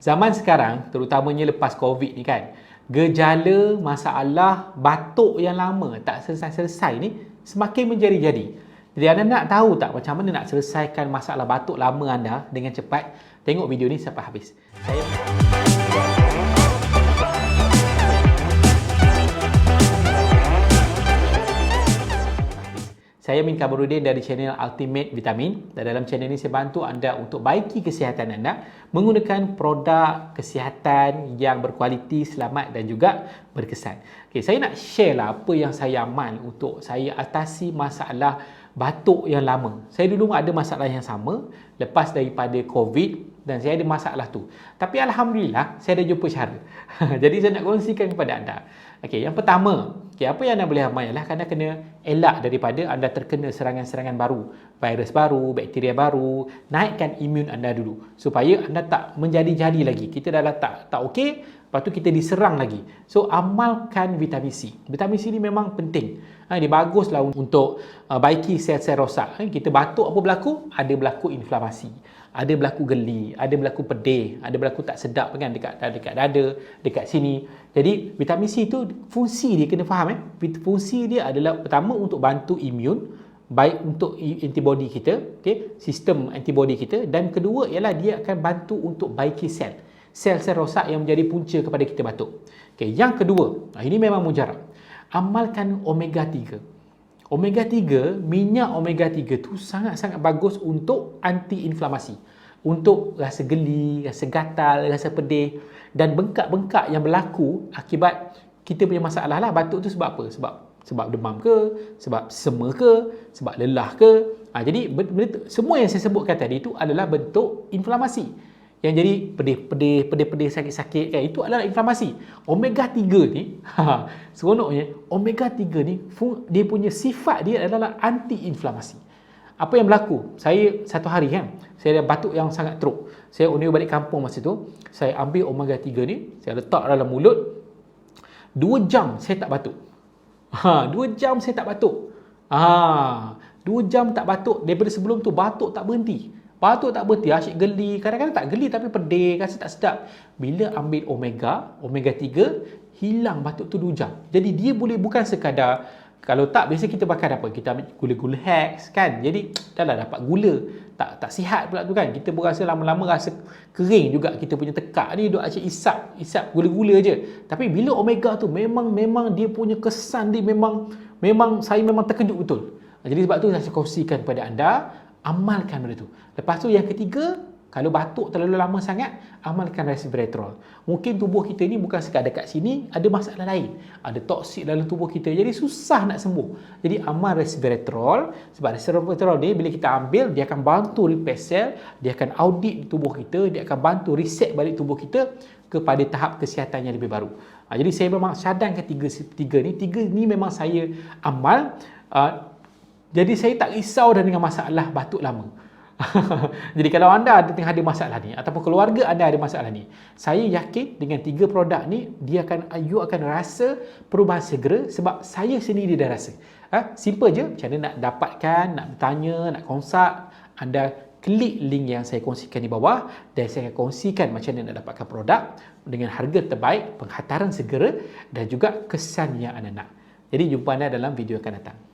Zaman sekarang, terutamanya lepas COVID ni kan, gejala masalah batuk yang lama tak selesai-selesai ni semakin menjadi-jadi. Jadi anda nak tahu tak macam mana nak selesaikan masalah batuk lama anda dengan cepat? Tengok video ni sampai habis. Saya Min Kamarudin dari channel Ultimate Vitamin, dan dalam channel ini saya bantu anda untuk baiki kesihatan anda menggunakan produk kesihatan yang berkualiti, selamat dan juga berkesan. Okay, saya nak share lah apa yang saya amal untuk saya atasi masalah batuk yang lama. Saya dulu ada masalah yang sama lepas daripada COVID dan saya ada masalah tu. Tapi Alhamdulillah saya dah jumpa cara. Jadi saya nak kongsikan kepada anda. Okey, yang pertama, apa yang anda boleh amal ialah anda kena elak daripada anda terkena serangan-serangan baru, virus baru, bakteria baru. Naikkan imun anda dulu supaya anda tak menjadi-jadi lagi. Kita dah tak okey, lepas tu kita diserang lagi. So amalkan vitamin C. Vitamin C ni memang penting. Dia baguslah untuk baiki sel-sel rosak. Kita batuk apa berlaku? Ada berlaku inflamasi, ada berlaku geli, ada berlaku pedih, ada berlaku tak sedap kan dekat dada, dekat sini. Jadi vitamin C tu fungsi dia kena faham Fungsi dia adalah pertama untuk bantu imun, baik untuk antibody kita, okey, sistem antibody kita, dan kedua ialah dia akan bantu untuk baiki sel-sel rosak yang menjadi punca kepada kita batuk. Okey, yang kedua, ini memang mujarab. Amalkan omega 3. Omega 3, minyak omega 3 tu sangat-sangat bagus untuk anti-inflamasi. Untuk rasa geli, rasa gatal, rasa pedih dan bengkak-bengkak yang berlaku akibat kita punya masalah lah. Batuk tu sebab apa? Sebab demam ke? Sebab sema ke? Sebab lelah ke? Jadi semua yang saya sebutkan tadi itu adalah bentuk inflamasi. Yang jadi pedih, sakit-sakit kan, itu adalah inflamasi. Omega 3 ni, seronoknya omega 3 ni dia punya sifat dia adalah anti-inflamasi. Apa yang berlaku? Saya satu hari kan, saya ada batuk yang sangat teruk. Saya on the way balik kampung masa tu, saya ambil omega 3 ni, saya letak dalam mulut. 2 jam saya tak batuk. 2 jam saya tak batuk. 2 jam tak batuk. Daripada sebelum tu batuk tak berhenti. Batuk tak berhenti, asyik geli. Kadang-kadang tak geli tapi pedih, rasa tak sedap. Bila ambil omega 3, hilang batuk tu 2 jam. Jadi dia boleh bukan sekadar, kalau tak biasa kita makan apa? Kita ambil gula-gula Hex kan. Jadi dah lah dapat gula. Tak sihat pula tu kan. Kita berasa lama-lama rasa kering juga kita punya tekak ni, duk asyik isap gula-gula je. Tapi bila omega tu memang dia punya kesan dia memang saya memang terkejut betul. Jadi sebab tu saya kongsikan kepada anda, amalkan benda tu. Lepas tu yang ketiga, kalau batuk terlalu lama sangat, amalkan resveratrol. Mungkin tubuh kita ni bukan sekadar kat sini, ada masalah lain. Ada toksik dalam tubuh kita, jadi susah nak sembuh. Jadi amal resveratrol, sebab resveratrol ni bila kita ambil, dia akan bantu repair sel, dia akan audit tubuh kita, dia akan bantu reset balik tubuh kita kepada tahap kesihatan yang lebih baru. Jadi saya memang cadangkan tiga ni memang saya amal. Jadi saya tak risau dah dengan masalah batuk lama. Jadi kalau anda tengah ada masalah ni ataupun keluarga anda ada masalah ni, saya yakin dengan 3 produk ni you akan rasa perubahan segera, sebab saya sendiri dah rasa. Simple je, macam mana nak dapatkan, nak bertanya, nak consult, anda klik link yang saya kongsikan di bawah dan saya akan kongsikan macam mana nak dapatkan produk dengan harga terbaik, penghantaran segera dan juga kesan yang anda nak. Jadi jumpa anda dalam video akan datang.